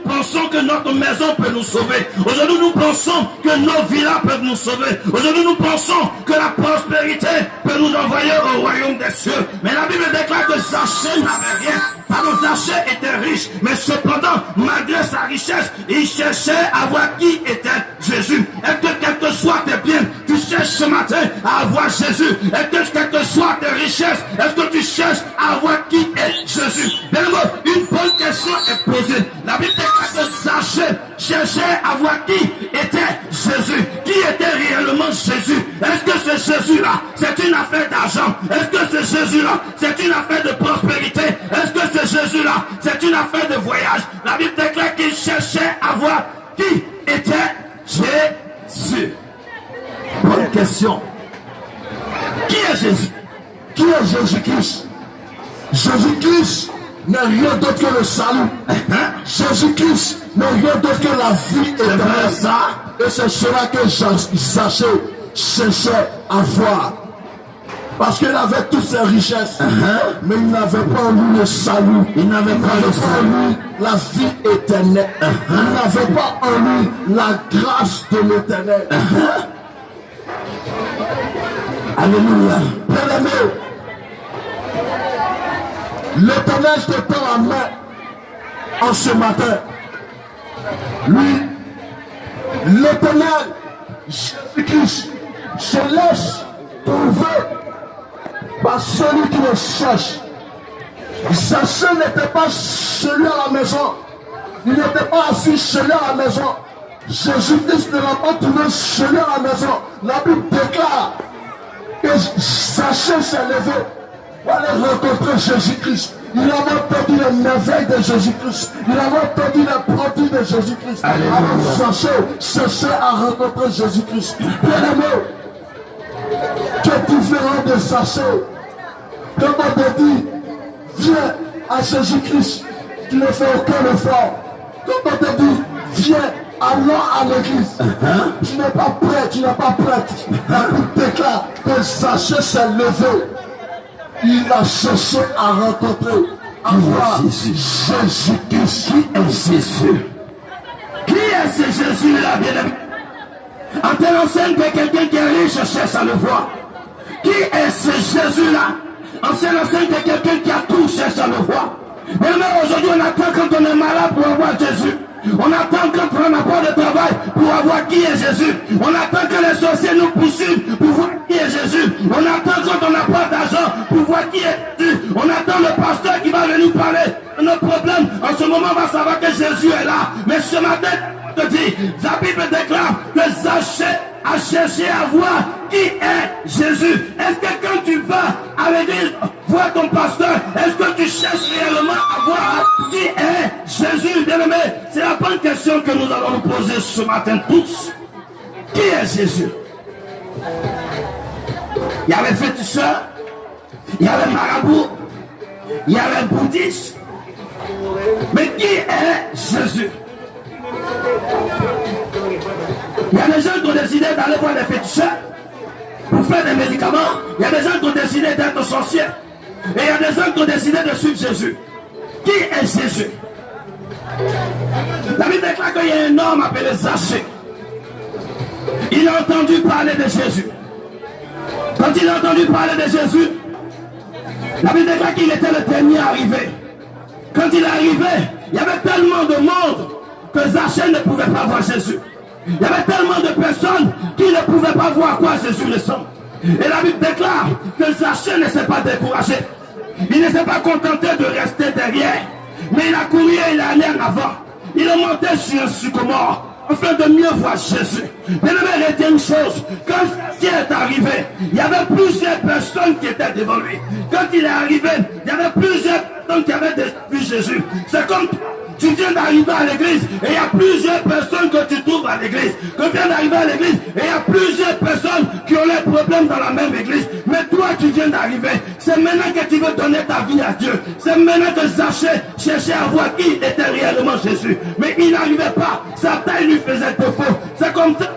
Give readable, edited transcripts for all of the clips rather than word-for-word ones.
pensons que notre maison peut nous sauver. Aujourd'hui, nous pensons que nos villas peuvent nous sauver. Aujourd'hui, nous pensons que la prospérité peut nous envoyer au royaume des cieux. Mais la Bible déclare que Zachée n'avait rien. Alors Zachée était riche, mais cependant, malgré sa richesse, il cherchait à voir qui était Jésus. Est-ce que quel que soit tes biens, tu cherches ce matin à voir Jésus? Est-ce que quelle que soit tes richesses, est-ce que tu cherches à voir qui est Jésus? Bien, une bonne question est posée. La Bible déclare que Zachée cherchait à voir qui était Jésus. Qui était réellement Jésus? Est-ce que ce Jésus-là, c'est une affaire d'argent? Est-ce que ce Jésus-là, c'est une affaire de prospérité? Est-ce que ce Jésus-là, c'est une affaire de voyage? La Bible déclare qu'il cherchait à voir qui était Jésus. Bonne question. Qui est Jésus? Qui est Jésus-Christ? Jésus-Christ n'est rien d'autre que le salut. Jésus-Christ n'est rien d'autre que la vie éternelle. Ça. Et c'est cela que Zachée cherchait à voir. Parce qu'il avait toutes ses richesses, mais il n'avait pas en lui le salut. Il n'avait pas le en salut. lui la vie éternelle. Il n'avait pas en lui la grâce de l'éternel. Alléluia. Bien-aimé, l'éternel te tend la main en ce matin. Lui, l'éternel, Jésus-Christ, se laisse trouver par celui qui le cherche. Zachée n'était pas celui à la maison. Il n'était pas assis celui à la maison. Jésus-Christ ne l'a pas trouvé celui à la maison. La Bible déclare que Zachée s'est levé pour aller rencontrer Jésus-Christ. Il avait entendu les merveilles de Jésus-Christ. Il avait entendu les prodiges de Jésus-Christ. Alors Zachée cherchait à rencontrer Jésus-Christ. Bien-aimé, tu es différent de Zachée. Quand on te dit, viens à Jésus-Christ, tu ne fais aucun effort. Quand on te dit, viens, allons à l'église, tu n'es pas prêt, tu n'es pas prête. La Bible déclare que Zachée s'est levé. Il a cherché à rencontrer, à voir Jésus-Christ. Qui est Jésus? Qui est ce Jésus-là, bien-aimé? En telle enseigne que quelqu'un qui est riche cherche à le voir. Qui est ce Jésus-là? En telle enseigne que quelqu'un qui a tout cherche à le voir. Mais aujourd'hui, on attend quand on est malade pour avoir Jésus. On attend quand on n'a pas de travail pour avoir qui est Jésus. On attend que les sorciers nous poursuivent pour voir qui est Jésus. On attend quand on n'a pas d'argent pour voir qui est Jésus. On attend le pasteur qui va venir parler de nos problèmes. En ce moment, on va savoir que Jésus est là. Mais ce matin, je te dis, la Bible déclare que Zachée a cherché à voir qui est Jésus. Est-ce que quand tu vas à l'église voir ton pasteur, est-ce que tu cherches réellement à voir qui est Jésus? Bien-aimé, c'est la bonne question que nous allons nous poser ce matin tous. Qui est Jésus? Il y avait le féticheur, il y avait le marabout, il y avait le bouddhiste. Mais qui est Jésus? Il y a des gens qui ont décidé d'aller voir les féticheurs pour faire des médicaments. Il y a des gens qui ont décidé d'être sorciers. Et il y a des gens qui ont décidé de suivre Jésus. Qui est Jésus? La Bible déclare qu'il y a un homme appelé Zachée. Il a entendu parler de Jésus. Quand il a entendu parler de Jésus, la Bible déclare qu'il était le dernier arrivé. Quand il est arrivé, il y avait tellement de monde que Zachée ne pouvait pas voir Jésus. Il y avait tellement de personnes qui ne pouvaient pas voir quoi Jésus ressemble. Et la Bible déclare que Zachée ne s'est pas découragé. Il ne s'est pas contenté de rester derrière. Mais il a couru et il est allé en avant. Il est monté sur un sycomore afin de mieux voir Jésus. Mais il retient une chose. Quand Jésus est arrivé, il y avait plusieurs personnes qui étaient devant lui. Quand il est arrivé, il y avait plusieurs personnes qui avaient déjà vu Jésus. C'est comme tu viens d'arriver à l'église et il y a plusieurs personnes que tu trouves à l'église. Tu viens d'arriver à l'église et il y a plusieurs personnes qui ont les problèmes dans la même église. Mais toi, tu viens d'arriver. C'est maintenant que tu veux donner ta vie à Dieu. C'est maintenant que Zachée cherchait à voir qui était réellement Jésus. Mais il n'arrivait pas. Sa taille lui faisait défaut. C'est comme ça,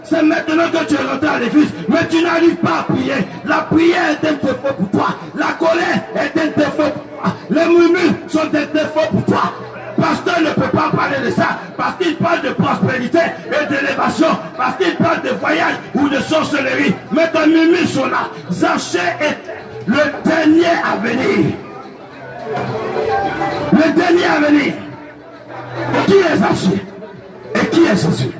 c'est maintenant que tu es rentré à l'église. Mais tu n'arrives pas à prier. La prière est un défaut pour toi. La colère est un défaut pour toi. Les murmures sont des défauts pour toi. Pasteur ne peut pas pas parler de ça parce qu'il parle de prospérité et d'élévation, parce qu'il parle de voyage ou de sorcellerie. Mais ton murmure sont là. Zachée est le dernier à venir. Le dernier à venir. Qui est Zachée? Et qui est Jésus?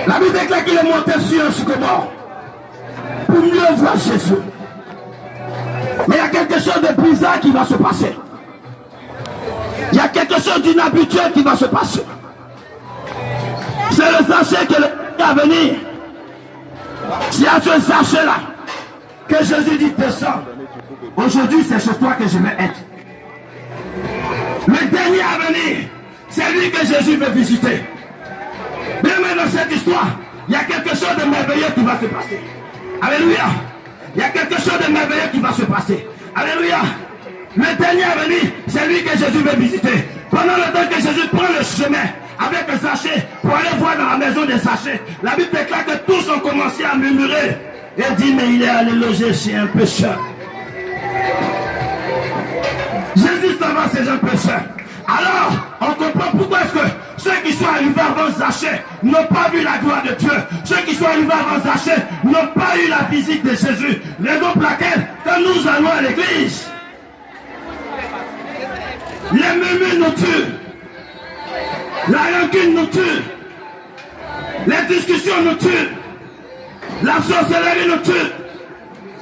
La Bible déclare qu'il est monté sur un sycomore pour mieux voir Jésus. Mais il y a quelque chose de bizarre qui va se passer. Il y a quelque chose d'inhabituel qui va se passer. C'est le sachet que le va venir. C'est à ce sachet-là que Jésus dit descends. Aujourd'hui, c'est chez toi que je vais être. Le dernier à venir, c'est lui que Jésus veut visiter. Bien, mais dans cette histoire, il y a quelque chose de merveilleux qui va se passer. Alléluia. Il y a quelque chose de merveilleux qui va se passer. Alléluia. Le dernier à venir, c'est lui que Jésus veut visiter. Pendant le temps que Jésus prend le chemin avec le sachet pour aller voir dans la maison des sachets, la Bible déclare que tous ont commencé à murmurer et dit mais il est allé loger chez un pécheur. Jésus s'en va chez un pécheur. Alors, on comprend pourquoi est-ce que ceux qui sont arrivés avant Zachée n'ont pas vu la gloire de Dieu. Ceux qui sont arrivés avant Zachée n'ont pas eu la visite de Jésus. Raison pour laquelle, quand nous allons à l'église, les murmures nous tuent. La rancune nous tue. Les discussions nous tuent. La sorcellerie nous tue.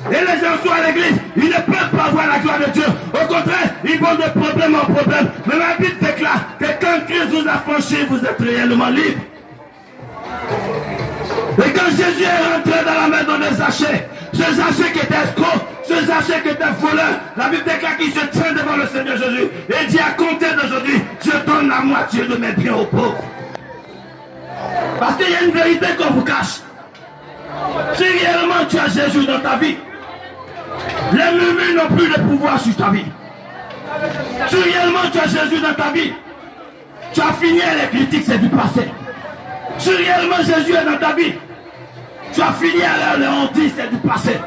Et les gens sont à l'église, ils ne peuvent pas voir la gloire de Dieu. Au contraire, ils vont de problème en problème. Mais la Bible déclare que quand Christ vous a franchi, vous êtes réellement libre. Et quand Jésus est rentré dans la maison de Zachée, ce Zachée qui était escroc, ce Zachée qui était voleur, la Bible déclare qu'il se tient devant le Seigneur Jésus et dit à compter d'aujourd'hui, je donne la moitié de mes biens aux pauvres. Parce qu'il y a une vérité qu'on vous cache. Si réellement tu as Jésus dans ta vie, les murmures n'ont plus de pouvoir sur ta vie. Si réellement tu as Jésus dans ta vie, tu as fini les critiques, c'est du passé. Si réellement Jésus est dans ta vie, tu as fini à les hontis, c'est du passé.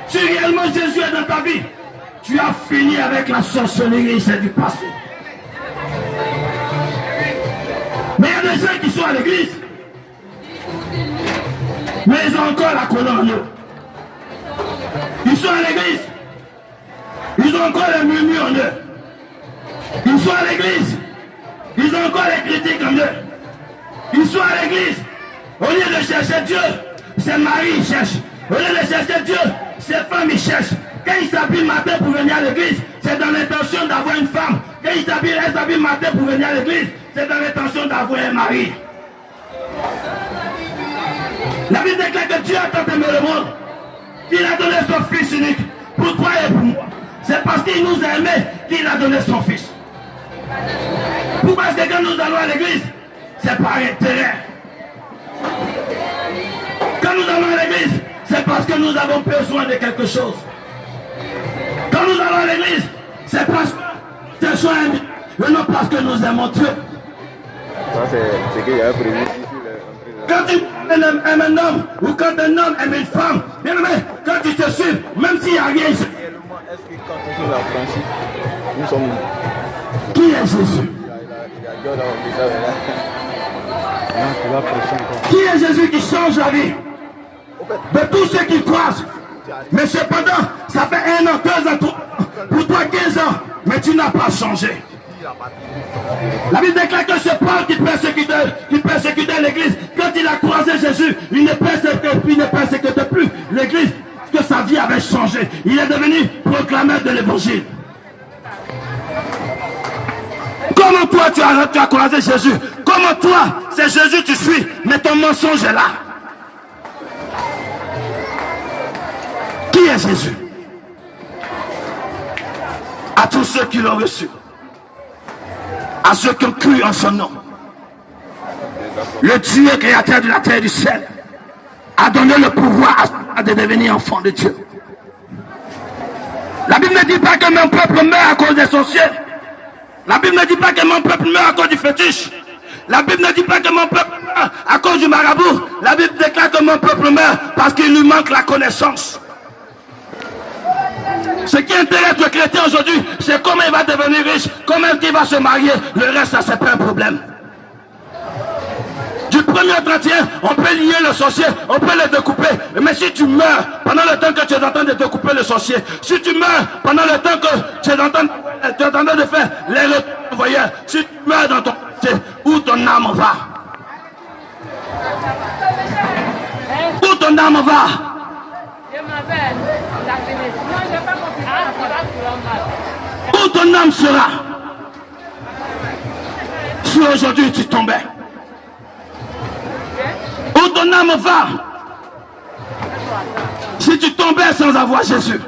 Si réellement Jésus est dans ta vie, tu as fini avec la sorcellerie, c'est du passé. Mais il y a des gens qui sont à l'église, mais ils ont encore la colère en eux. Ils sont à l'église, ils ont encore les murmures en eux. Ils sont à l'église, ils ont encore les critiques en eux. Ils sont à l'église, au lieu de chercher Dieu, c'est Marie qui cherche. Au lieu de chercher Dieu, c'est femme qui cherche. Quand ils s'habillent matin pour venir à l'église, c'est dans l'intention d'avoir une femme. Quand ils s'habillent matin pour venir à l'église, c'est dans l'intention d'avoir un mari. La Bible déclare que Dieu a tant aimé le monde qu'il a donné son fils unique pour toi et pour moi. C'est parce qu'il nous a aimés qu'il a donné son fils. Pourquoi est-ce que quand nous allons à l'église, c'est par intérêt? Quand nous allons à l'église, c'est parce que nous avons besoin de quelque chose. Quand nous allons à l'église, c'est parce que nous sommes aimés, mais non parce que nous aimons Dieu. Ça, c'est qu'il y a prévu. Quand tu aimes un homme ou quand un homme aime une femme, bien aimé, quand tu te suis, même s'il n'y a rien ici. Est-ce que quand on nous a franchi, nous sommes. Qui est Jésus? Qui est Jésus qui change la vie de tous ceux qui croisent? Mais cependant, ça fait 1 an, 2 ans, 3 ans, pour toi 15 ans, mais tu n'as pas changé. La Bible déclare que c'est Paul qui persécutait l'église. Quand il a croisé Jésus, il ne persécutait plus l'église, parce que sa vie avait changé. Il est devenu proclameur de l'évangile. Comment toi tu as croisé Jésus? Comment toi, c'est Jésus tu suis, mais ton mensonge est là? Qui est Jésus? À tous ceux qui l'ont reçu, à ceux qui ont cru en son nom, le Dieu créateur de la terre et du ciel a donné le pouvoir de devenir enfant de Dieu. La Bible ne dit pas que mon peuple meurt à cause des sorciers. La Bible ne dit pas que mon peuple meurt à cause du fétiche. La Bible ne dit pas que mon peuple meurt à cause du marabout. La Bible déclare que mon peuple meurt parce qu'il lui manque la connaissance. Ce qui intéresse le chrétien aujourd'hui, c'est comment il va devenir riche, comment il va se marier. Le reste, ça, c'est pas un problème. Du 1er au 31, on peut lier le sorcier, on peut le découper. Mais si tu meurs pendant le temps que tu es en train de découper le sorcier, si tu meurs pendant le temps que tu es en train de faire les voyeurs, si tu meurs dans ton quartier, où ton âme va? Où ton âme va? Où ton âme sera? Si aujourd'hui tu tombais, où ton âme va? Si tu tombais sans avoir Jésus.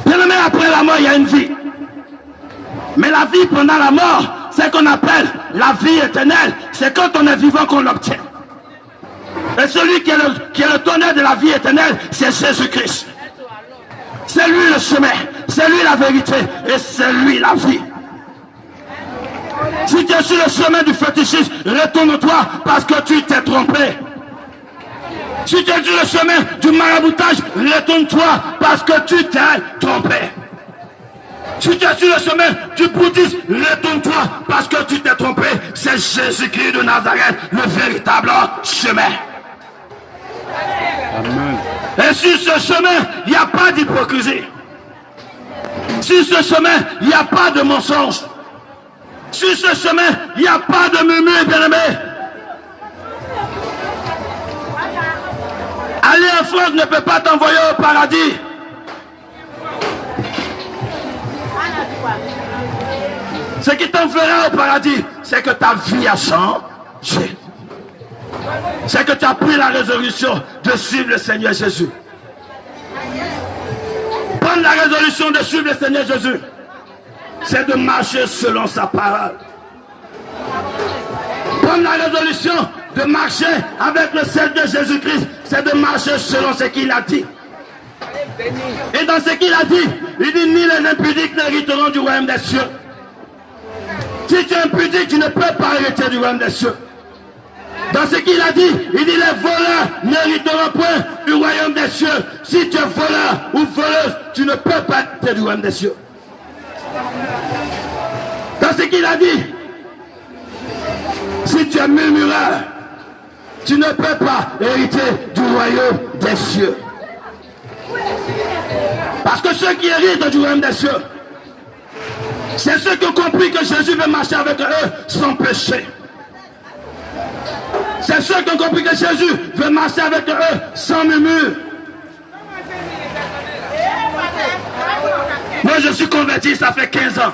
Bien aimé, après la mort, il y a une vie. Mais la vie pendant la mort, c'est qu'on appelle la vie éternelle. C'est quand on est vivant qu'on l'obtient. Et celui qui est le tonnerre de la vie éternelle, c'est Jésus-Christ. C'est lui le chemin, c'est lui la vérité et c'est lui la vie. Si tu es sur le chemin du fétichisme, retourne-toi parce que tu t'es trompé. Si tu es sur le chemin du maraboutage, retourne-toi parce que tu t'es trompé. Si tu es sur le chemin du bouddhisme, retourne-toi parce que tu t'es trompé. C'est Jésus-Christ de Nazareth, le véritable chemin. Amen. Et sur ce chemin, il n'y a pas d'hypocrisie. Sur ce chemin, il n'y a pas de mensonge. Sur ce chemin, il n'y a pas de murmure, bien-aimé. Aller en France ne peut pas t'envoyer au paradis. Ce qui t'enverra au paradis, c'est que ta vie a changé. C'est que tu as pris la résolution de suivre le Seigneur Jésus. Prendre la résolution de suivre le Seigneur Jésus, c'est de marcher selon sa parole. Prendre la résolution de marcher avec le Seigneur Jésus-Christ, c'est de marcher selon ce qu'il a dit. Et dans ce qu'il a dit, il dit ni les impudiques n'hériteront du royaume des cieux. Si tu es impudique, tu ne peux pas hériter du royaume des cieux. Dans ce qu'il a dit, il dit les voleurs n'hériteront point du royaume des cieux. Si tu es voleur ou voleuse, tu ne peux pas hériter du royaume des cieux. Dans ce qu'il a dit, si tu es murmureur, tu ne peux pas hériter du royaume des cieux. Parce que ceux qui héritent du royaume des cieux, c'est ceux qui ont compris que Jésus veut marcher avec eux sans péché. C'est ceux qui ont compris que Jésus veut marcher avec eux sans murmure. Moi je suis converti, ça fait 15 ans.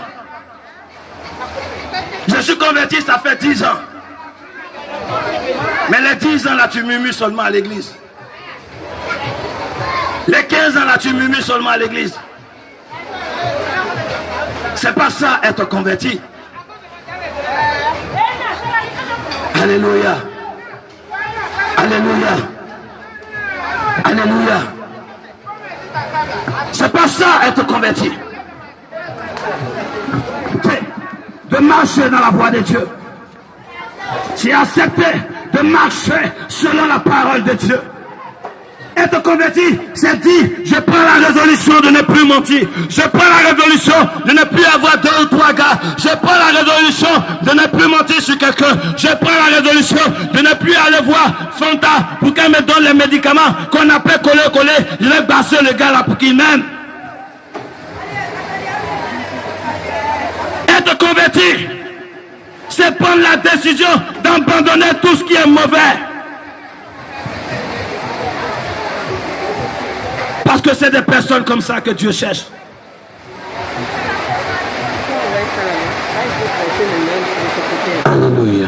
Je suis converti, ça fait 10 ans. Mais les 10 ans là, tu murmures seulement à l'église. Les 15 ans là, tu murmures seulement à l'église. C'est pas ça être converti. Alléluia. Alléluia. Alléluia. C'est pas ça être converti. De marcher dans la voie de Dieu. C'est accepter de marcher selon la parole de Dieu. Être converti, c'est dire, je prends la résolution de ne plus mentir. Je prends la résolution de ne plus avoir 2 ou 3 gars. Je prends la résolution de ne plus mentir sur quelqu'un. Je prends la résolution de ne plus aller voir Fanta pour qu'elle me donne les médicaments qu'on appelle coller. Je vais basser le gars là pour qu'il m'aime. Être converti, c'est prendre la décision d'abandonner tout ce qui est mauvais. Parce que c'est des personnes comme ça que Dieu cherche. Alléluia.